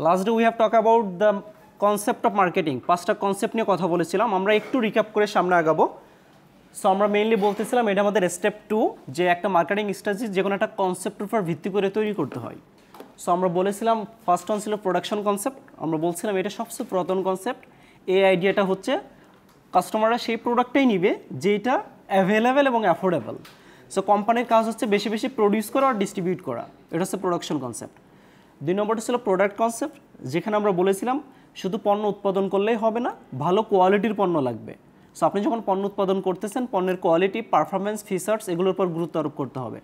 Last day we have talk about the concept of marketing. 5টা concept নিয়ে কথা বলেছিলাম, আমরা একটু রিক্যাপ করে সামনে আগাবো। সো আমরা মেইনলি বলতেছিলাম এটা আমাদের স্টেপ 2, যে একটা মার্কেটিং স্ট্র্যাটেজি যে কোনো একটা কনসেপ্টের উপর ভিত্তি করে তৈরি করতে হয়। সো আমরা বলেছিলাম ফার্স্ট ওয়ান ছিল প্রোডাকশন কনসেপ্ট। আমরা বলছিলাম এটা সবচেয়ে পুরাতন কনসেপ্ট। এই আইডিয়াটা হচ্ছে কাস্টমাররা সেই প্রোডাক্টটাই নিবে যেটা অ্যাভেলেবেল এবং অ্যাফোর্ডেবল। সো কোম্পানির কাজ হচ্ছে বেশি বেশি প্রডিউস করা আর ডিস্ট্রিবিউট করা, এটা হচ্ছে প্রোডাকশন কনসেপ্ট। 2 নম্বরটা ছিল প্রোডাক্ট কনসেপ্ট, যেখানে আমরা বলেছিলাম শুধু পণ্য উৎপাদন করলেই হবে না, ভালো কোয়ালিটির পণ্য লাগবে। সো আপনি যখন পণ্য উৎপাদন করতেছেন পণ্যের কোয়ালিটি, পারফরমেন্স, ফিচার্স এগুলোর উপর গুরুত্ব আরোপ করতে হবে।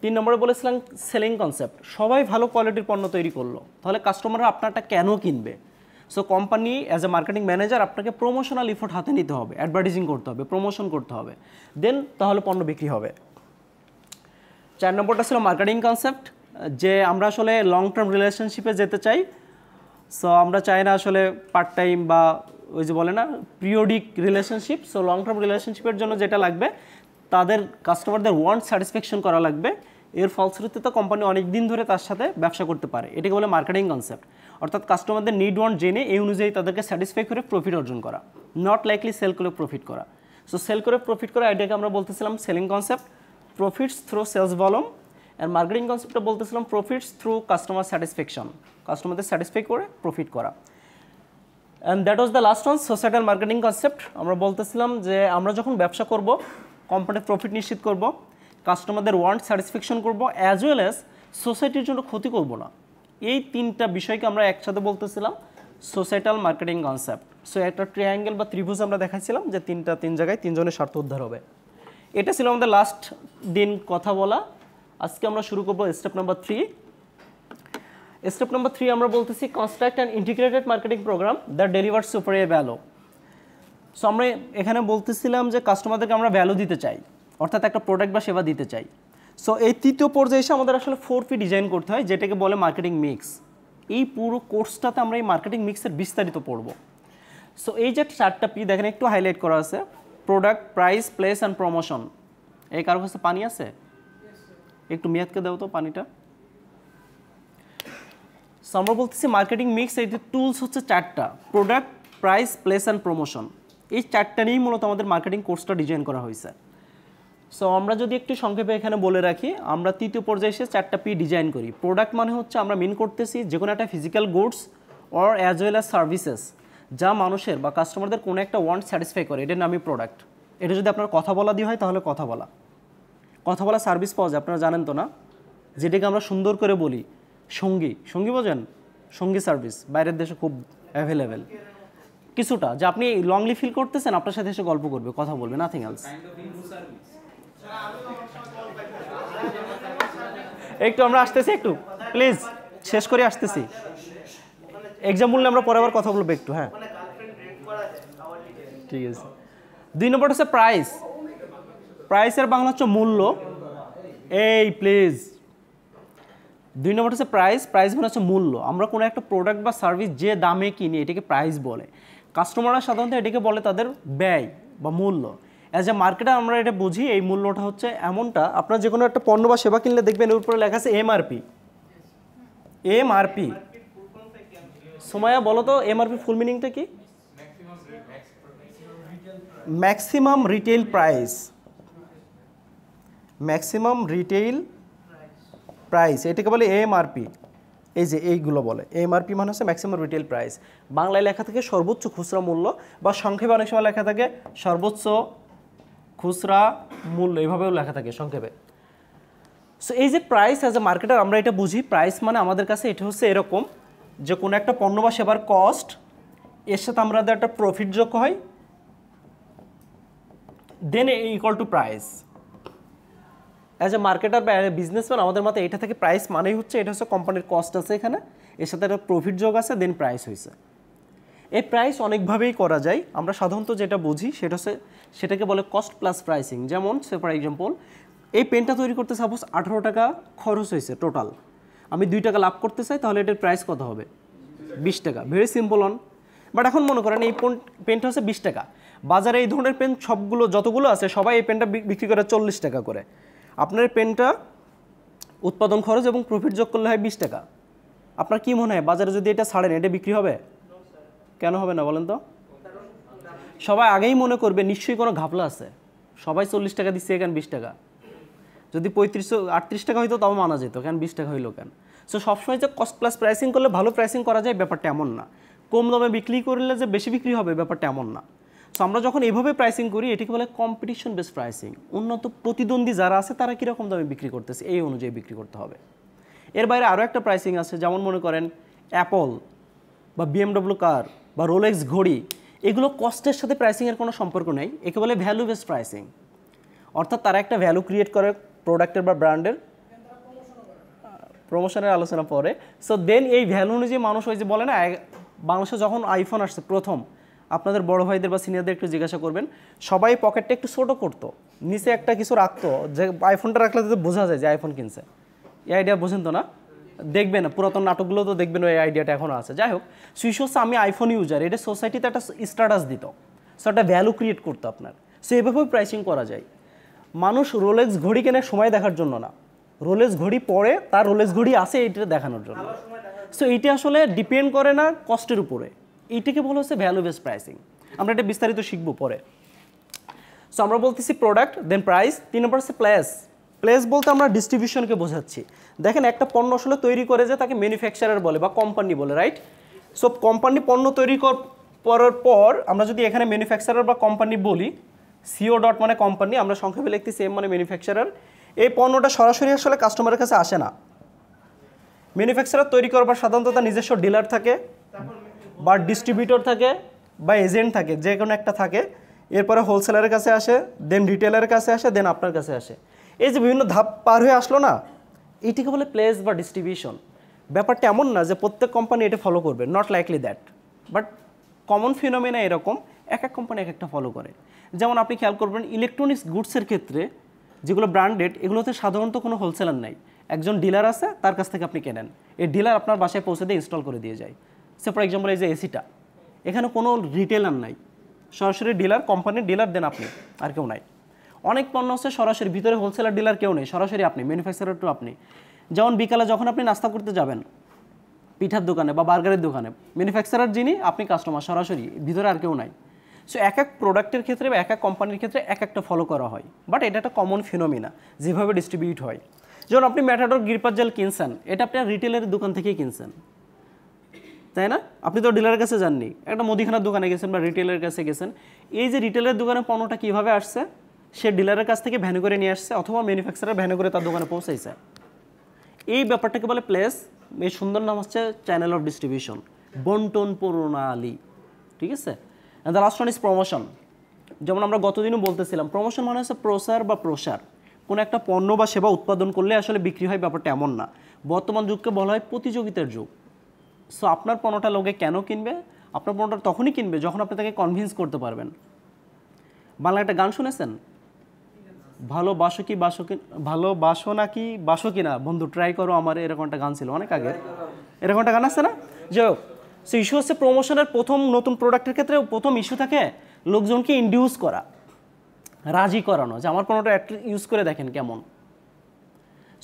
3 নম্বরে বলেছিলাম সেলিং কনসেপ্ট, সবাই ভালো কোয়ালিটির পণ্য তৈরি করলো, তাহলে কাস্টমাররা আপনারটা কেন কিনবে? So company as a marketing manager আপনাকে প্রমোশনাল ইফোর্ট হাতে নিতে হবে, অ্যাডভার্টাইজিং করতে হবে, প্রমোশন করতে হবে, দেন তাহলে পণ্য বিক্রি হবে। 4 নম্বরটা ছিল মার্কেটিং কনসেপ্ট, যে আমরা আসলে লং টার্ম রিলেশনশিপে যেতে চাই। সো আমরা চাই না আসলে পার্ট টাইম বা ওই যে বলে না periodic relationship. So long term রিলেশনশিপের জন্য যেটা লাগবে তাদের কাস্টমারদের ওয়ান্ট স্যাটিসফ্যাকশন করা লাগবে, এর ফলশ্রুতিতে কোম্পানি অনেক দিন ধরে তার সাথে ব্যবসা করতে পারে, এটাকে বলে মার্কেটিং কনসেপ্ট। অর্থাৎ কাস্টমারদের নিড ওয়ান্ট জেনে এই অনুযায়ী তাদেরকে স্যাটিসফাই করে প্রফিট অর্জন করা, নট লাইকলি সেল করে প্রফিট করা। সো সেল করে প্রফিট করা আইডিয়াকে আমরা বলতেছিলাম selling concept, profits through sales volume. আর মার্কেটিং কনসেপ্টটা বলতেছিলাম প্রফিটস থ্রু কাস্টমার স্যাটিসফ্যাকশন, কাস্টমারদের স্যাটিসফাই করে প্রফিট করা। And that was the last one, societal marketing concept. আমরা বলতেছিলাম যে আমরা যখন ব্যবসা করব কোম্পানির প্রফিট নিশ্চিত করব, কাস্টমারদের ওয়ান্ট স্যাটিসফ্যাকশন করব, অ্যাজ ওয়েল অ্যাজ সোসাইটির জন্য ক্ষতি করব না। এই 3টা বিষয়কে আমরা একসাথে বলতেছিলাম সোসাইটাল মার্কেটিং কনসেপ্ট। সো একটা ট্রায়াঙ্গেল বা ত্রিভুজ আমরা দেখাচ্ছিলাম যে 3 জায়গায় 3 জনের স্বার্থ উদ্ধার হবে। এটা ছিল আমাদের লাস্ট দিন কথা বলা। আজকে আমরা শুরু করব স্টেপ নাম্বার 3। স্টেপ নাম্বার 3 আমরা বলতেছি construct and integrated marketing program that delivers superior value. So আমরা এখানে বলতেছিলাম যে কাস্টমারদেরকে আমরা ভ্যালু দিতে চাই, অর্থাৎ একটা প্রোডাক্ট বা সেবা দিতে চাই। সো এই 3য় পর্যায়ে এসে আমাদের আসলে 4P ডিজাইন করতে হয়, যেটাকে বলে মার্কেটিং মিক্স। এই পুরো কোর্সটাতে আমরা এই মার্কেটিং মিক্সের বিস্তারিত পড়ব। সো এই যে 4টা P দেখেন একটু হাইলাইট করা আছে, product, price, place and promotion. এই কারো কাছে পানি আছে? একটু মেয়াদকে দাও তো পানিটা। সো আমরা বলতেছি মার্কেটিং মিক্স, এই যে টুলস হচ্ছে 4টা, product, price, place and promotion. এই 4টা নিয়েই মূলত আমাদের মার্কেটিং কোর্সটা ডিজাইন করা হয়েছে। সো আমরা যদি একটু সংক্ষেপে এখানে বলে রাখি, আমরা 3য় পর্যায়ে এসে 4টা P ডিজাইন করি। প্রোডাক্ট মানে হচ্ছে আমরা মিন করতেছি যে কোনো একটা physical goods or as well as services, যা মানুষের বা কাস্টমারদের কোনো একটা ওয়ান্ট স্যাটিসফাই করে, এটার নামই প্রোডাক্ট। এটা যদি আপনার কথা বলা দিয়ে হয় তাহলে কথা বলা সার্ভিস পাওয়া যায়, আপনারা জানেন তো না, যেটাকে আমরা সুন্দর করে বলি সঙ্গী বোঝেন, সঙ্গী সার্ভিস বাইরের দেশে খুব অ্যাভেলেবেল। কিছুটা যে আপনি লংলি ফিল করতেছেন, আপনার সাথে এসে গল্প করবে, কথা বলবে, নাথিং এলস। একটু আমরা আসতেছি, একটু প্লিজ শেষ করে আসতেছি। এক্সাম্পল নিয়ে আমরা পরে আবার কথা বলবো একটু। হ্যাঁ ঠিক আছে। 2 নম্বর হচ্ছে প্রাইস। প্রাইসের বাংলা হচ্ছে মূল্য। এই প্লিজ 2 নম্বর হচ্ছে প্রাইস। প্রাইস মানে হচ্ছে মূল্য। আমরা কোনো একটা প্রোডাক্ট বা সার্ভিস যে দামে কিনি এটাকে প্রাইস বলে। কাস্টমাররা সাধারণত এটাকে বলে তাদের ব্যয় বা মূল্য। অ্যাজ এ মার্কেটার আমরা এটা বুঝি, এই মূল্যটা হচ্ছে এমনটা, আপনার যে কোনো একটা পণ্য বা সেবা কিনলে দেখবেন এর উপরে লেখা আছে এমআরপি। সোমায়া বলো তো এমআরপি ফুল মিনিংটা কি? Maximum retail price. Maximum retail price এটাকে বলে এমআরপি। এই যে এইগুলো বলে এমআরপি মানে হচ্ছে ম্যাক্সিমাম রিটেল প্রাইস। বাংলায় লেখা থাকে সর্বোচ্চ খুচরা মূল্য, বা সংক্ষেপে অনেক সময় লেখা থাকে সর্বোচ্চ খুচরা মূল্য, এভাবেও লেখা থাকে সংক্ষেপে। সো এই যে প্রাইস অ্যাজ এ মার্কেটার আমরা এটা বুঝি, প্রাইস মানে আমাদের কাছে এটা হচ্ছে এরকম যে কোনো একটা পণ্য বা সেবার কস্ট, এর সাথে আমাদের একটা প্রফিট যোগ হয়, than equal to price. As a marketer বা বিজনেসম্যান আমাদের মতে এটা থেকে প্রাইস মানেই হচ্ছে এটা হচ্ছে কোম্পানির কস্ট আছে এখানে, এর সাথে একটা প্রফিট যোগ আছে, দেন প্রাইস হয়েছে। এই প্রাইস অনেকভাবেই করা যায়, আমরা সাধারণত যেটা বুঝি সেটা হচ্ছে সেটাকে বলে কস্ট প্লাস প্রাইসিং। যেমন সে ফর এক্সাম্পল এই পেনটা তৈরি করতে সাপোজ 18 টাকা খরচ হয়েছে টোটাল, আমি 2 টাকা লাভ করতে চাই, তাহলে এটার প্রাইস কত হবে? 20 টাকা। Very simple on. বাট এখন মনে করেন এই পেনটা হচ্ছে 20 টাকা, বাজারে এই ধরনের পেন সবগুলো যতগুলো আছে সবাই এই পেনটা বিক্রি করে 40 টাকা করে। আপনার পেনটা উৎপাদন খরচ এবং প্রফিট যোগ করলে হয় 20 টাকা। আপনার কি মনে হয় বাজারে যদি এটা ছাড়েন এটা বিক্রি হবে? কেন হবে না বলেন তো? সবাই আগেই মনে করবে নিশ্চয়ই কোনো ঘাপলা আছে, সবাই 40 টাকা দিচ্ছে এখানে 20 টাকা, যদি 38 টাকা হইতো তাও মানা যেত, কেন 20 টাকা হইলো কেন? সো সবসময় যে কস্ট প্লাস প্রাইসিং করলে ভালো প্রাইসিং করা যায় ব্যাপারটা এমন না, কম দামে বিক্রি করলে যে বেশি বিক্রি হবে ব্যাপারটা এমন না। সো আমরা যখন এভাবে প্রাইসিং করি এটাকে বলে কম্পিটিশন বেস প্রাইসিং। উন্নত প্রতিদ্বন্দ্বী যারা আছে তারা কীরকম দামে বিক্রি করতেছে এই অনুযায়ী বিক্রি করতে হবে। এর বাইরে আরও একটা প্রাইসিং আছে, যেমন মনে করেন অ্যাপল বা BMW কার বা রোলেক্স ঘড়ি, এগুলো কস্টের সাথে প্রাইসিংয়ের কোনো সম্পর্ক নেই, একে বলে ভ্যালু বেস প্রাইসিং। অর্থাৎ তারা একটা ভ্যালু ক্রিয়েট করে প্রোডাক্টের বা ব্র্যান্ডের, প্রমোশনের আলোচনা পরে। সো দেন এই ভ্যালু অনুযায়ী মানুষ ওই যে বলে না, বাংলাদেশে যখন আইফোন আসছে প্রথম, আপনাদের বড় ভাইদের বা সিনিয়রদের একটু জিজ্ঞাসা করবেন, সবাই পকেটটা একটু ছোটো করতো, নিচে একটা কিছু রাখতো, যে আইফোনটা রাখলে তো বোঝা যায় যে আইফোন কিনছে। এই আইডিয়া বোঝেন তো না? দেখবেন পুরাতন নাটকগুলো তো দেখবেন ওই আইডিয়াটা এখনও আছে। যাই হোক, সুইচ হচ্ছে আমি আইফোন ইউজার, এটা সোসাইটিতে একটা স্ট্যাটাস দিত, সো একটা ভ্যালু ক্রিয়েট করতো আপনার। সো এভাবেও প্রাইসিং করা যায়। মানুষ রোলেক্স ঘড়ি কেনে সময় দেখার জন্য না, রোলেক্স ঘড়ি পরে তার রোলেক্স ঘড়ি আছে এইটা দেখানোর জন্য। সো এইটা আসলে ডিপেন্ড করে না কস্টের উপরে, এইটাকে বলা হচ্ছে ভ্যালু বেস প্রাইসিং। আমরা এটা বিস্তারিত শিখবো পরে। সো আমরা বলতেছি প্রোডাক্ট, দেন প্রাইস, 3 নম্বর হচ্ছে প্লেস। প্লেস বলতে আমরা ডিস্ট্রিবিউশনকে বোঝাচ্ছি। দেখেন একটা পণ্য আসলে তৈরি করে যে তাকে ম্যানুফ্যাকচারার বলে বা কোম্পানি বলে, রাইট? সো কোম্পানি পণ্য তৈরি করার পর আমরা যদি এখানে ম্যানুফ্যাকচারার বা কোম্পানি বলি, CO ডট মানে কোম্পানি, আমরা সংক্ষেপে লিখতেছি M মানে ম্যানুফ্যাকচারার। এই পণ্যটা সরাসরি আসলে কাস্টমারের কাছে আসে না, ম্যানুফ্যাকচারার তৈরি করবার সাধারণত তার নিজস্ব ডিলার থাকে বা ডিস্ট্রিবিউটর থাকে বা এজেন্ট থাকে, যে কোনো একটা থাকে। এরপরে হোলসেলারের কাছে আসে, দেন রিটেলারের কাছে আসে, দেন আপনার কাছে আসে। এই যে বিভিন্ন ধাপ পার হয়ে আসলো না, এইটিকে বলে প্লেস বা ডিস্ট্রিবিউশন। ব্যাপারটা এমন না যে প্রত্যেক কোম্পানি এটা ফলো করবে, not likely that, but common ফিনোমেনা এরকম, এক এক কোম্পানি এক একটা ফলো করে। যেমন আপনি খেয়াল করবেন ইলেকট্রনিক্স গুডসের ক্ষেত্রে যেগুলো ব্র্যান্ডেড, এগুলোতে সাধারণত কোনো হোলসেলার নাই, একজন ডিলার আছে, তার কাছ থেকে আপনি কেনেন। এই ডিলার আপনার বাসায় পৌঁছে দিয়ে ইনস্টল করে দিয়ে যায়। সে ফর এক্সাম্পল এই যে এসিটা, এখানে কোনো রিটেলার নাই, সরাসরি ডিলার, কোম্পানির ডিলার, দেন আপনি, আর কেউ নাই। অনেক পণ্য হচ্ছে সরাসরি ভিতরে হোলসেলার ডিলার কেউ নেই, সরাসরি আপনি ম্যানুফ্যাকচারার টু আপনি। যেমন বিকালে যখন আপনি নাস্তা করতে যাবেন পিঠার দোকানে বা বার্গারের দোকানে, ম্যানুফ্যাকচারার যিনি, আপনি কাস্টমার, সরাসরি, ভিতরে আর কেউ নাই। সো এক এক প্রোডাক্টের ক্ষেত্রে বা এক এক কোম্পানির ক্ষেত্রে এক একটা ফলো করা হয়, বাট এটা একটা কমন ফিনোমিনা যেভাবে ডিস্ট্রিবিউট হয়। যেমন আপনি ম্যাটাডোর গিরপার জেল কিনছেন, এটা আপনি রিটেলের দোকান থেকেই কিনছেন, তাই না? আপনি তো ডিলারের কাছে যাননি, একটা মুদিখানার দোকানে গেছেন বা রিটেলের কাছে গেছেন। এই যে রিটেলের দোকানে পণ্যটা কীভাবে আসছে, সে ডিলারের কাছ থেকে ভ্যানে করে নিয়ে আসছে, অথবা ম্যানুফ্যাকচারার ভ্যানে করে তার দোকানে পৌঁছাইছে। এই ব্যাপারটাকে বলে প্লেস। এই সুন্দর নাম হচ্ছে চ্যানেল অফ ডিস্ট্রিবিউশন, বন্টন প্রণালী, ঠিক আছে? And the last one is promotion. যেমন আমরা গতদিনও বলতেছিলাম, প্রমোশন মানে হচ্ছে প্রসার বা প্রসার। কোনো একটা পণ্য বা সেবা উৎপাদন করলে আসলে বিক্রি হয়, ব্যাপারটা এমন না। বর্তমান যুগকে বলা হয় প্রতিযোগিতার যুগ। সো আপনার পণ্যটা লোকে কেন কিনবে? আপনার পণ্যটা তখনই কিনবে যখন আপনি তাকে কনভিন্স করতে পারবেন। বাংলা একটা গান শুনেছেন, ভালোবাসো কি বাসো কি, ভালোবাসো নাকি বাসো কি না বন্ধু ট্রাই করো আমার, এরকম একটা গান ছিল অনেক আগে, এরকম একটা গান আছে না? যাই হোক, সো ইস্যু হচ্ছে প্রমোশনের প্রথম নতুন প্রোডাক্টের ক্ষেত্রে প্রথম ইস্যু থাকে লোকজনকে ইন্ডিউস করা, রাজি করানো যে আমার পণ্যটা ইউজ করে দেখেন কেমন।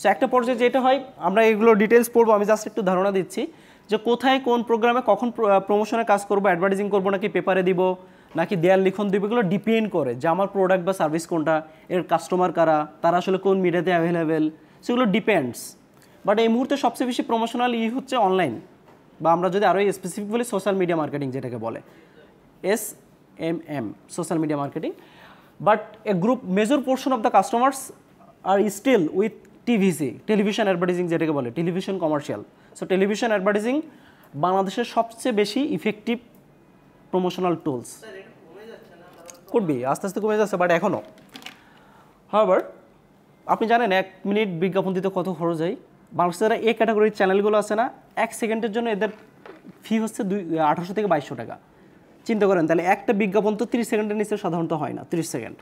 সো একটা পর্যায়ে যেটা হয়, আমরা এগুলো ডিটেলস পড়বো, আমি জাস্ট একটু ধারণা দিচ্ছি যে কোথায় কোন প্রোগ্রামে কখন প্রমোশনের কাজ করবো, অ্যাডভার্টাইজিং করবো নাকি পেপারে দিব নাকি দেয়াল লিখন দিব, এগুলো ডিপেন্ড করে যে আমার প্রোডাক্ট বা সার্ভিস কোনটা, এর কাস্টমার কারা, তারা আসলে কোন মিডিয়াতে অ্যাভেলেবেল, সেগুলো ডিপেন্ডস। বাট এই মুহূর্তে সবচেয়ে বেশি প্রমোশনাল হচ্ছে অনলাইন, বা আমরা যদি আরও স্পেসিফিক বলি সোশ্যাল মিডিয়া মার্কেটিং, যেটাকে বলে SMM, social media marketing. But a group major portion of the customers are still with TVC, television advertising, যেটাকে বলে television commercial. So television advertising বাংলাদেশের সবচেয়ে বেশি ইফেক্টিভ প্রমোশনাল টুলস। করবি আস্তে আস্তে কমে যাচ্ছে, বাট এখনও। হাওয়ার আপনি জানেন 1 মিনিট বিজ্ঞাপন দিতে কত খরচ হয়? বাংলাদেশে যারা এই ক্যাটাগরির চ্যানেলগুলো আছে না, 1 সেকেন্ডের জন্য এদের ফি হচ্ছে 1800 থেকে 2200 টাকা। চিন্তা করেন তাহলে একটা বিজ্ঞাপন তো 30 সেকেন্ডের নিচে সাধারণত হয় না। 30 সেকেন্ড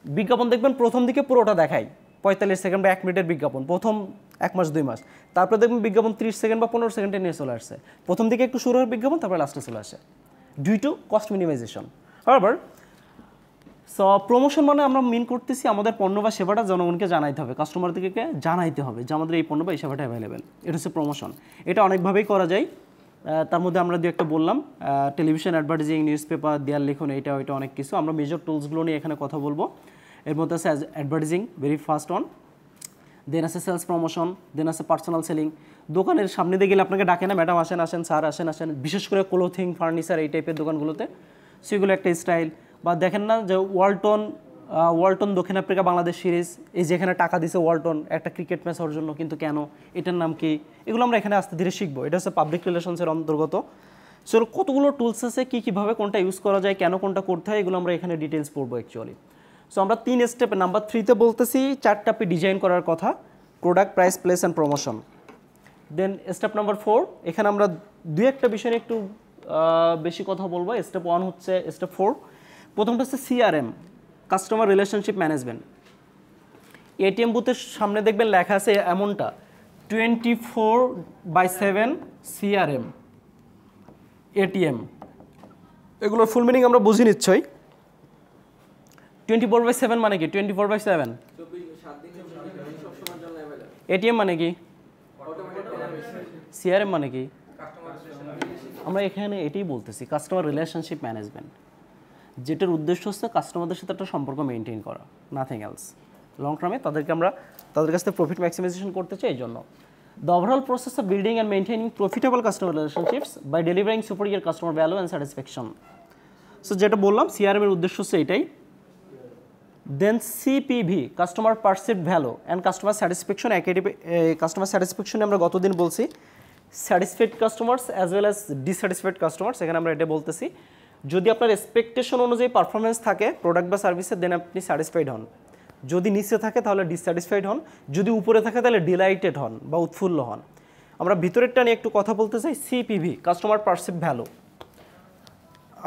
বিজ্ঞাপন দেখবেন প্রথম দিকে পুরোটা দেখায়, 45 সেকেন্ড বা 1 মিনিটের বিজ্ঞাপন প্রথম 1 মাস 2 মাস, তারপরে দেখবেন বিজ্ঞাপন 30 সেকেন্ড বা 15 সেকেন্ডে নিয়ে চলে আসছে। প্রথম দিকে একটু শুরু হয় বিজ্ঞাপন, তারপরে লাস্টে চলে আসে, ডিউ টু কস্ট মিনিমাইজেশন। হাওয়ার সো প্রমোশন মানে আমরা মিন করতেছি আমাদের পণ্য বা সেবাটা জনগণকে জানাইতে হবে, কাস্টমারদেরকে জানাইতে হবে যে আমাদের এই পণ্য বা এই সেবাটা অ্যাভেলেবেল। এটা হচ্ছে প্রমোশন। এটা অনেকভাবেই করা যায়, তার মধ্যে আমরা দু একটা বললাম, টেলিভিশন অ্যাডভার্টাইজিং, নিউজ পেপার, দেয়াল লিখন, এটা ওইটা অনেক কিছু। আমরা মেজর টুলসগুলো নিয়ে এখানে কথা বলবো। এর মধ্যে আছে অ্যাডভার্টাইজিং, ভেরি ফার্স্ট অন, দেন আছে সেলস প্রমোশন, দেন আছে পার্সোনাল সেলিং। দোকানের সামনে দিয়ে গেলে আপনাকে ডাকে না, ম্যাডাম আসেন আসেন, স্যার আসেন আসেন, বিশেষ করে ক্লোথিং, ফার্নিচার এই টাইপের দোকানগুলোতে। সেগুলো একটা স্টাইল। বা দেখেন না যে ওয়ালটন দক্ষিণ আফ্রিকা বাংলাদেশ সিরিজ, এই যেখানে টাকা দিছে ওয়ালটন একটা ক্রিকেট ম্যাচ হওয়ার জন্য, কিন্তু কেন, এটার নাম কি, এগুলো আমরা এখানে আস্তে ধীরে শিখবো। এটা হচ্ছে পাবলিক রিলেশনসের অন্তর্গত। সো কতগুলো টুলস আছে, কীভাবে কোনটা ইউজ করা যায়, কেন কোনটা করতে হয়, এগুলো আমরা এখানে ডিটেলস পড়বো অ্যাকচুয়ালি। সো আমরা 3 স্টেপে, নাম্বার 3-তে বলতেছি 4টা পি ডিজাইন করার কথা, product, price, place and promotion. Then step number 4, এখানে আমরা 2-একটা বিষয় নিয়ে একটু বেশি কথা বলবো। স্টেপ 1 হচ্ছে, স্টেপ 4 প্রথমটা হচ্ছে CRM, customer relationship management. ATM বুথের সামনে দেখবেন লেখা আছে এমনটা 24/7 CRM এটিএম, এগুলোর ফুল মিনিং আমরা বুঝি নিশ্চয়ই। 24/7 মানে কি? 24/7 এটিএম মানে কি? CRM মানে কি? আমরা এখানে এটাই বলতেছি, কাস্টমার রিলেশনশিপ ম্যানেজমেন্ট, যেটার উদ্দেশ্য হচ্ছে কাস্টমারদের সাথে একটা সম্পর্ক মেনটেন করা, নাথিং এলস। লং টার্মে তাদের কাছ থেকে প্রফিট ম্যাক্সিমাইজেশন করতে চাই, এই জন্য। The overall process of building and maintaining profitable customer relationships by delivering superior customer value and satisfaction. So যেটা বললাম, CRM এর উদ্দেশ্য হচ্ছে এটাই। Then CPV, customer perceived value and customer satisfaction. Customer স্যাটিসফ্যাকশনে আমরা গতদিন বলছি satisfied customers as well as dissatisfied customers. এখানে আমরা এটা বলতেছি, যদি আপনার এক্সপেকটেশন অনুযায়ী পারফরমেন্স থাকে প্রোডাক্ট বা সার্ভিসের, দেন আপনি স্যাটিসফাইড হন। যদি নিচে থাকে তাহলে ডিসস্যাটিসফাইড হন, যদি উপরে থাকে তাহলে ডিলাইটেড হন বা উৎফুল্ল হন। আমরা ভিতরেরটা নিয়ে একটু কথা বলতে চাই। CPV, customer perceived value.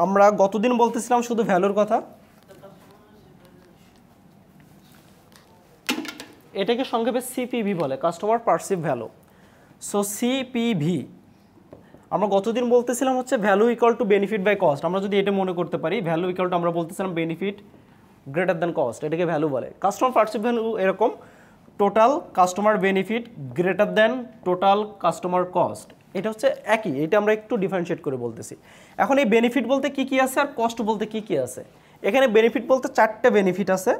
আমরা গতদিন বলতেছিলাম শুধু ভ্যালুর কথা, এটাকে সংক্ষেপে CPV বলে, customer perceive value. So CPV আমরা গতদিন বলতেছিলাম হচ্ছে value equal to benefit by cost. আমরা যদি এটা মনে করতে পারি, ভ্যালু ইকুয়াল টু আমরা বলতেছিলাম বেনিফিট গ্রেটার দ্যান কস্ট, এটাকে ভ্যালু বলে। কাস্টমার পারসিভ ভ্যালু এরকম, total customer benefit greater than total customer cost. এটা হচ্ছে একই, এটা আমরা একটু ডিফারেন্সিয়েট করে বলতেছি। এখন এই বেনিফিট বলতে কি কি আছে আর কস্ট বলতে কি কি আছে? এখানে বেনিফিট বলতে 4টা বেনিফিট আছে,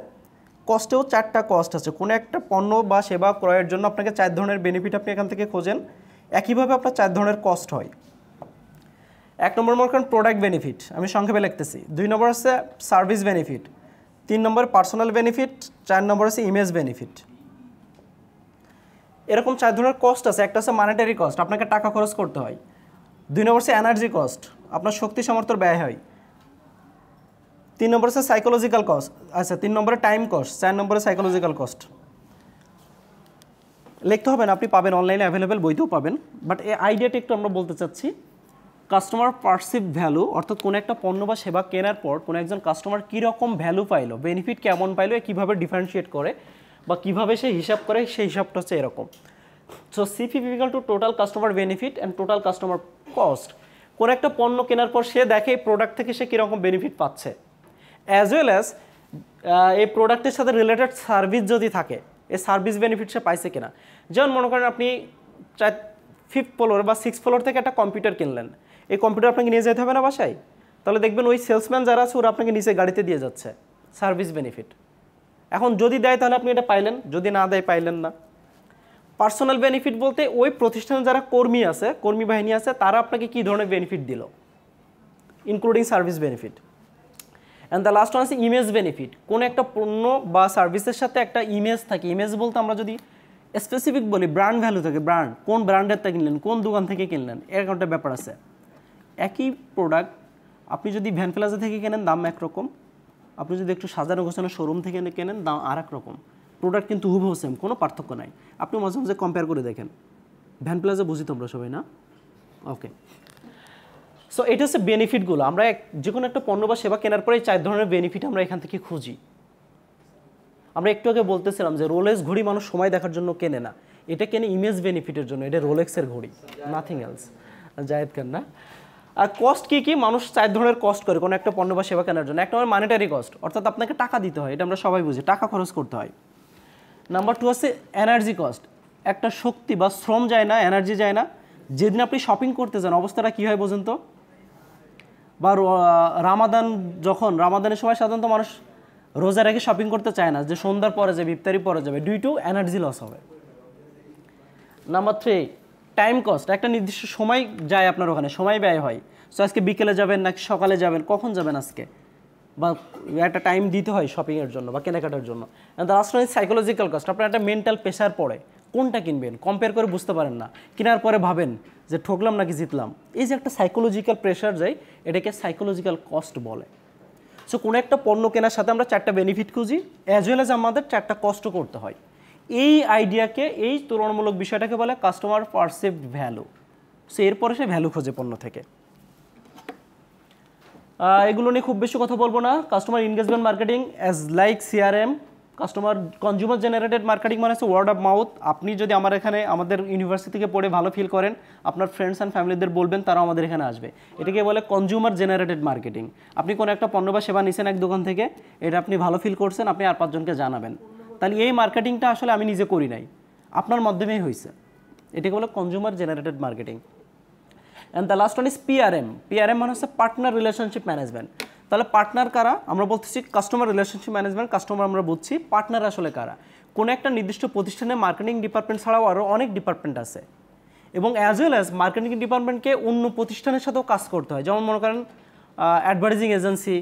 কস্টেও 4টা কস্ট আছে। কোনো একটা পণ্য বা সেবা ক্রয়ের জন্য আপনাকে 4 ধরনের বেনিফিট আপনি এখান থেকে খোঁজেন, একইভাবে আপনার 4 ধরনের কস্ট হয়। 1 নম্বর মনে করেন প্রোডাক্ট বেনিফিট, আমি সংক্ষেপে লিখতেছি। 2 নম্বর আছে সার্ভিস বেনিফিট, 3 নম্বর পার্সোনাল বেনিফিট, 4 নম্বর আছে ইমেজ বেনিফিট। এরকম 4 ধরনের কস্ট আছে। একটা আছে মানিটারি কস্ট, আপনাকে টাকা খরচ করতে হয়। 2 নম্বর আছে এনার্জি কস্ট, আপনার শক্তি সামর্থ্যের ব্যয় হয়। 3 নম্বর আছে সাইকোলজিক্যাল কস্ট, আচ্ছা 3 নম্বরে টাইম কস্ট, 4 নম্বরে সাইকোলজিক্যাল কস্ট। লিখতে হবে না, আপনি পাবেন অনলাইনে অ্যাভেলেবেল, বইতেও পাবেন। বাট এই আইডিয়াটা একটু আমরা বলতে চাচ্ছি। কাস্টমার পারসিভ ভ্যালু অর্থাৎ কোনো একটা পণ্য বা সেবা কেনার পর কোনো একজন কাস্টমার কীরকম ভ্যালু পাইলো, বেনিফিট কেমন পাইলো, কীভাবে ডিফারেন্সিয়েট করে বা কীভাবে সে হিসাব করে, সেই হিসাবটা হচ্ছে এরকম। So CPV equal to total customer benefit and total customer cost. কোনো একটা পণ্য কেনার পর সে দেখে এই প্রোডাক্ট থেকে সে কীরকম বেনিফিট পাচ্ছে, অ্যাজ ওয়েল অ্যাজ এই প্রোডাক্টের সাথে রিলেটেড সার্ভিস যদি থাকে, এই সার্ভিস বেনিফিট সে পাইছে কিনা। যেমন মনে করেন আপনি 5th ফ্লোর বা 6th ফ্লোর থেকে একটা কম্পিউটার কিনলেন, এই কম্পিউটার আপনাকে নিয়ে যেতে হবে না বাসায়, তাহলে দেখবেন ওই সেলসম্যান যারা আছে ওরা আপনাকে নিচে গাড়িতে দিয়ে যাচ্ছে, সার্ভিস বেনিফিট। এখন যদি দেয় তাহলে আপনি এটা পাইলেন, যদি না দেয় পাইলেন না। পার্সোনাল বেনিফিট বলতে ওই প্রতিষ্ঠানে যারা কর্মী আছে, কর্মী বাহিনী আছে, তারা আপনাকে কী ধরনের বেনিফিট দিল, including service benefit. And the last one আছে ইমেজ বেনিফিট। কোনো একটা পণ্য বা সার্ভিসের সাথে একটা ইমেজ থাকে, ইমেজ বলতে আমরা যদি স্পেসিফিক বলি ব্র্যান্ড ভ্যালু থাকে, ব্র্যান্ড কোন ব্র্যান্ডের থেকে কিনলেন, কোন দোকান থেকে কিনলেন, এরকম একটা ব্যাপার আছে। একই প্রোডাক্ট আপনি যদি ভ্যান প্লাজা থেকে কেনেন দাম একরকম, আপনি যদি একটু সাজানো গোছানো শোরুম থেকে কেনেন দাম আর এক রকম। প্রোডাক্ট কিন্তু হুবহু সেম, কোনো পার্থক্য নাই। আপনি মাঝে মাঝে কম্পেয়ার করে দেখেন। ভ্যান প্লাজা বুঝি তোমরা সবাই না? ওকে, সো এটা হচ্ছে বেনিফিটগুলো। আমরা যে কোনো একটা পণ্য বা সেবা কেনার পরে 4 ধরনের বেনিফিট আমরা এখান থেকে খুঁজি। আমরা একটু আগে বলতেছিলাম যে রোলেক্স ঘড়ি মানুষ সময় দেখার জন্য কেনে না, এটা কেনে ইমেজ বেনিফিটের জন্য, এটা রোলেক্সের ঘড়ি, নাথিং এলস। জায়েদ খান না? আর কস্ট কী মানুষ 4 ধরনের কস্ট করে কোনো একটা পণ্য বা সেবা কেনার জন্য। একটা হলো মানিটারি কস্ট, অর্থাৎ আপনাকে টাকা দিতে হয়, এটা আমরা সবাই বুঝি, টাকা খরচ করতে হয়। নাম্বার 2 আছে এনার্জি কস্ট, একটা শক্তি বা শ্রম যায় না, এনার্জি যায় না। যেদিন আপনি শপিং করতে যান অবস্থাটা কী হয় বোঝেন তো? বা রামাদান, যখন রামাদানের সময় সাধারণত মানুষ রোজা রেখে শপিং করতে চায় না, যে সন্ধ্যার পরে যাবে, ইফতারি পরে যাবে, ডিউ টু এনার্জি লস হবে। নাম্বার 3 টাইম কস্ট, একটা নির্দিষ্ট সময় যায় আপনার ওখানে, সময় ব্যয় হয়। সো আজকে বিকেলে যাবেন নাকি সকালে যাবেন, কখন যাবেন আজকে, বা একটা টাইম দিতে হয় শপিংয়ের জন্য বা কেনাকাটার জন্য। লাস্ট ওয়ান সাইকোলজিক্যাল কস্ট, আপনার একটা মেন্টাল প্রেশার পড়ে, কোনটা কিনবেন কম্পেয়ার করে বুঝতে পারেন না, কেনার পরে ভাবেন যে ঠকলাম নাকি জিতলাম। এই যে একটা সাইকোলজিক্যাল প্রেশার যায়, এটাকে সাইকোলজিক্যাল কস্ট বলে। সো কোনো একটা পণ্য কেনার সাথে আমরা 4টা বেনিফিট খুঁজি, অ্যাজ ওয়েল অ্যাজ আমাদের 4টা কস্টও করতে হয়। এই আইডিয়াকে, এই তুলনামূলক বিষয়টাকে বলে কাস্টমার পারসিভড ভ্যালু। সো এরপরে সে ভ্যালু খোঁজে পণ্য থেকে। এগুলো নিয়ে খুব বেশি কথা বলবো না। Customer engagement marketing as like CRM, customer consumer generated marketing মানে হচ্ছে ওয়ার্ড অফ মাউথ। আপনি যদি আমার এখানে আমাদের ইউনিভার্সিটি থেকে পড়ে ভালো ফিল করেন, আপনার ফ্রেন্ডস অ্যান্ড ফ্যামিলিদের বলবেন, তারাও আমাদের এখানে আসবে। এটাকে বলে কনজিউমার জেনারেটেড মার্কেটিং। আপনি কোনো একটা পণ্য বা সেবা নিছেন এক দোকান থেকে, এটা আপনি ভালো ফিল করছেন, আপনি আর 5 জনকে জানাবেন। তাহলে এই মার্কেটিংটা আসলে আমি নিজে করি নাই, আপনার মাধ্যমেই হয়েছে। এটাকে বলে consumer generated marketing. And the last one is PRM. PRM মানে হচ্ছে পার্টনার রিলেশনশিপ ম্যানেজমেন্ট। তাহলে পার্টনার কারা? আমরা বলতেছি কাস্টমার রিলেশনশিপ ম্যানেজমেন্ট। কাস্টমার আমরা বুঝছি, পার্টনার আসলে কারা? কোনো একটা নির্দিষ্ট প্রতিষ্ঠানে মার্কেটিং ডিপার্টমেন্ট ছাড়াও আরও অনেক ডিপার্টমেন্ট আছে, এবং অ্যাজ ওয়েল অ্যাজ মার্কেটিং ডিপার্টমেন্টকে অন্য প্রতিষ্ঠানের সাথেও কাজ করতে হয়। যেমন মনে করেন অ্যাডভার্টাইজিং এজেন্সি,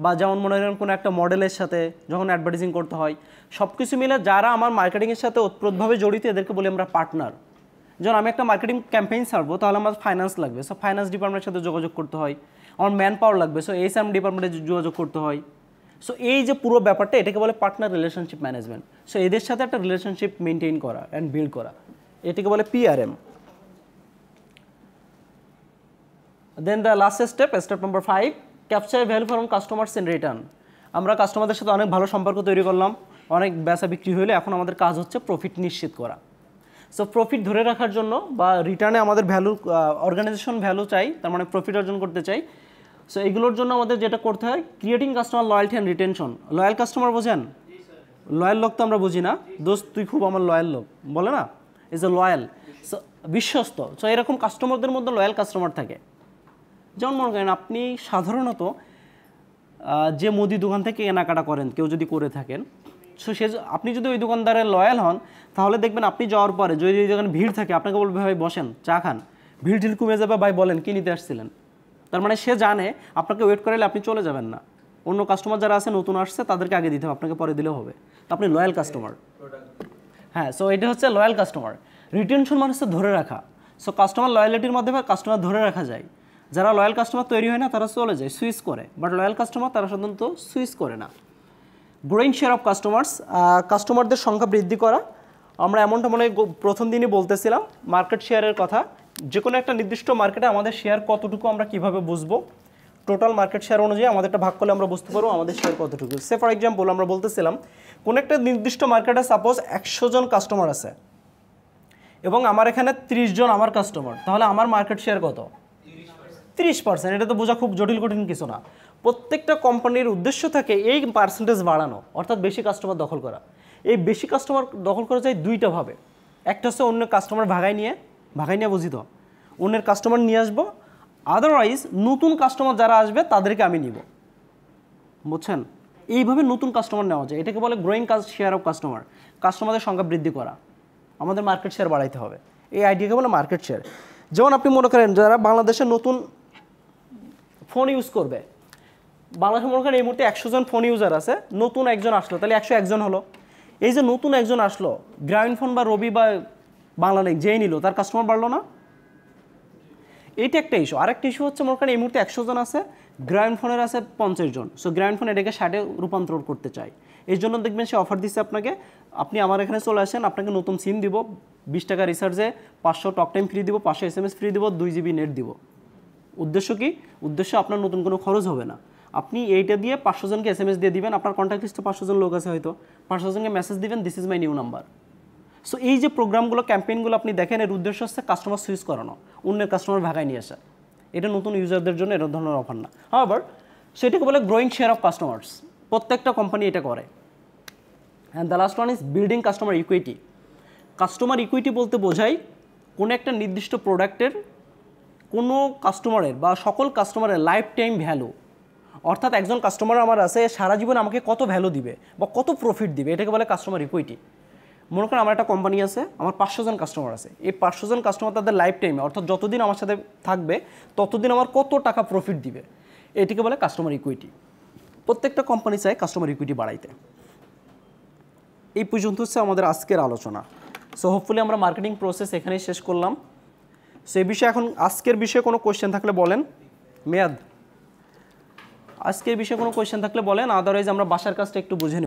বা যেমন মনে করেন কোনো একটা মডেলের সাথে যখন অ্যাডভার্টাইজিং করতে হয়, সব কিছু মিলে যারা আমার মার্কেটিংয়ের সাথে ওতপ্রোতভাবে জড়িত, এদেরকে বলি আমরা পার্টনার। যখন আমি একটা মার্কেটিং ক্যাম্পেইন ছাড়বো, তাহলে আমার ফাইন্যান্স লাগবে, সো ফাইন্যান্স ডিপার্টমেন্টের সাথে যোগাযোগ করতে হয়। আমার ম্যান পাওয়ার লাগবে, সো এইচআরএম ডিপার্টমেন্টে যোগাযোগ করতে হয়। সো এই যে পুরো ব্যাপারটা, এটাকে বলে পার্টনার রিলেশনশিপ ম্যানেজমেন্ট। সো এদের সাথে একটা রিলেশনশিপ মেনটেন করা অ্যান্ড বিল্ড করা, এটাকে বলে PRM. Then the last step, step number 5, capture value from customers in return. আমরা কাস্টমারদের সাথে অনেক ভালো সম্পর্ক তৈরি করলাম, অনেক বেচা বিক্রি হলে, এখন আমাদের কাজ হচ্ছে প্রফিট নিশ্চিত করা। সো প্রফিট ধরে রাখার জন্য বা রিটার্নে আমাদের ভ্যালু, অর্গানাইজেশন ভ্যালু চাই, তার মানে প্রফিট অর্জন করতে চাই। সো এগুলোর জন্য আমাদের যেটা করতে হয়, creating customer loyalty and retention. Loyal customer বোঝেন? লয়াল লোক তো আমরা বুঝি না, দোস্ত তুই খুব আমার লয়াল লোক বলে না, ইজ এ লয়াল। সো বিশ্বস্ত। সো এরকম কাস্টমারদের মধ্যে লয়াল কাস্টমার থাকে। যেমন মনে করেন আপনি সাধারণত যে মুদি দোকান থেকে কেনাকাটা করেন, কেউ যদি করে থাকেন, সো আপনি যদি ওই দোকানদারের লয়াল হন, তাহলে দেখবেন আপনি যাওয়ার পরে যদি ওই দোকানে ভিড় থাকে, আপনাকে বলবে ভাই বসেন চা খান, ভিড় ঢিল কমে যাবে, ভাই বলেন কী নিতে আসছিলেন। তার মানে সে জানে আপনাকে ওয়েট করালে আপনি চলে যাবেন না। অন্য কাস্টমার যারা আছে নতুন আসছে, তাদেরকে আগে দিতে হবে, আপনাকে পরে দিলেও হবে। তো আপনি লয়াল কাস্টমার। হ্যাঁ, সো এটা হচ্ছে লয়াল কাস্টমার। রিটেনশন মানে হচ্ছে ধরে রাখা। সো কাস্টমার লয়ালিটির মাধ্যমে কাস্টমার ধরে রাখা যায়। যারা লয়াল কাস্টমার তৈরি হয় না, তারা চলে যায়, সুইচ করে। বাট লয়াল কাস্টমার তারা সাধারণত সুইচ করে না। গ্রোয়িং শেয়ার অফ কাস্টমার্স, কাস্টমারদের সংখ্যা বৃদ্ধি করা। আমরা এমনটা মনে প্রথম দিনই বলতেছিলাম মার্কেট শেয়ারের কথা। যে কোনো একটা নির্দিষ্ট মার্কেটে আমাদের শেয়ার কতটুকু আমরা কিভাবে বুঝবো? টোটাল মার্কেট শেয়ার অনুযায়ী আমাদেরটা ভাগ করলে আমরা বুঝতে পারবো আমাদের শেয়ার কতটুকু। সে ফর এক্সাম্পল আমরা বলতেছিলাম কোনো একটা নির্দিষ্ট মার্কেটে সাপোজ 100 জন কাস্টমার আছে এবং আমার এখানে 30 জন আমার কাস্টমার, তাহলে আমার মার্কেট শেয়ার কত? 30%। এটা তো বোঝা খুব জটিল কঠিন কিছু না। প্রত্যেকটা কোম্পানির উদ্দেশ্য থাকে এই পার্সেন্টেজ বাড়ানো, অর্থাৎ বেশি কাস্টমার দখল করা। এই বেশি কাস্টমার দখল করা যায় দুইটা ভাবে। একটা হচ্ছে অন্য কাস্টমার ভাগাই নিয়ে বুঝি তো, অন্যের কাস্টমার নিয়ে আসবো, আদারওয়াইজ নতুন কাস্টমার যারা আসবে তাদেরকে আমি নিব, বুঝছেন? এইভাবে নতুন কাস্টমার নেওয়া যায়। এটাকে বলে গ্রোয়িং শেয়ার অফ কাস্টমার। কাস্টমারদের সংখ্যা বৃদ্ধি করা, আমাদের মার্কেট শেয়ার বাড়াইতে হবে, এই আইডিয়াকে বলে মার্কেট শেয়ার। যেমন আপনি মনে করেন যারা বাংলাদেশে নতুন ফোন ইউজ করবে, বাংলাদেশে মনে করেন এই মুহূর্তে 100 জন ফোন ইউজার আছে, নতুন একজন আসলো, তাহলে 101 জন হলো। এই যে নতুন একজন আসলো, গ্রামীণ ফোন বা রবি বা বাংলালিংক যেই নিল, তার কাস্টমার বাড়লো না? এইটা একটা ইস্যু। আরেকটা ইস্যু হচ্ছে মনে করেন এই মুহূর্তে 100 জন আছে, গ্রামীণ ফোনের আছে 50 জন। সো গ্রামীণ ফোন এটাকে 60-এ রূপান্তর করতে চাই। এই জন্য দেখবেন সে অফার দিচ্ছে আপনাকে, আপনি আমার এখানে চলে আসেন, আপনাকে নতুন সিম দিব, 20 টাকা রিচার্জে 500 টক টাইম ফ্রি দিব, 500 SMS ফ্রি দিব, 2 GB নেট দিব। উদ্দেশ্য কি? উদ্দেশ্য আপনার নতুন কোনো খরচ হবে না। আপনি এইটা দিয়ে 500 জনকে SMS দিয়ে দিবেন, আপনার কন্ট্যাক্ট লিস্টে 500 জন লোক আছে, হয়তো 500 জনকে মেসেজ দিবেন, this is my new number. So এই যে প্রোগ্রামগুলো, ক্যাম্পেইনগুলো আপনি দেখেন, এর উদ্দেশ্য হচ্ছে কাস্টমার সুইচ করানো, অন্যের কাস্টমার ভাগায় নিয়ে আসা। এটা নতুন ইউজারদের জন্য এরকম ধরনের অফার না। আবার সেটাকে বলে গ্রোয়িং শেয়ার অফ কাস্টমার্স, প্রত্যেকটা কোম্পানি এটা করে। And the last one is building customer equity. Customer equity বলতে বোঝায় কোনো একটা নির্দিষ্ট প্রোডাক্টের কোনো কাস্টমারের বা সকল কাস্টমারের লাইফ টাইম ভ্যালু, অর্থাৎ একজন কাস্টমার আমার আছে সারা জীবন আমাকে কত ভ্যালু দিবে বা কত প্রফিট দিবে, এটাকে বলে কাস্টমার ইকুইটি। মনে করেন আমার একটা কোম্পানি আছে, আমার 500 জন কাস্টমার আছে, এই 500 জন কাস্টমার তাদের লাইফ টাইমে অর্থাৎ যতদিন আমার সাথে থাকবে ততদিন আমার কত টাকা প্রফিট দিবে, এটিকে বলে কাস্টমার ইকুইটি। প্রত্যেকটা কোম্পানি চায় কাস্টমার ইকুইটি বাড়াইতে। এই পর্যন্ত হচ্ছে আমাদের আজকের আলোচনা। সো হোপফুলি আমরা মার্কেটিং প্রসেস এখানেই শেষ করলাম। সো এই বিষয়ে এখন আজকের বিষয়ে কোনো কোয়েশ্চেন থাকলে বলেন। মেয়াদ, আজকের বিষয়ে কোনো কোয়েশ্চেন থাকলে বলেন, আদারওয়াইজ আমরা বাসার কাজটা একটু বুঝে নিই।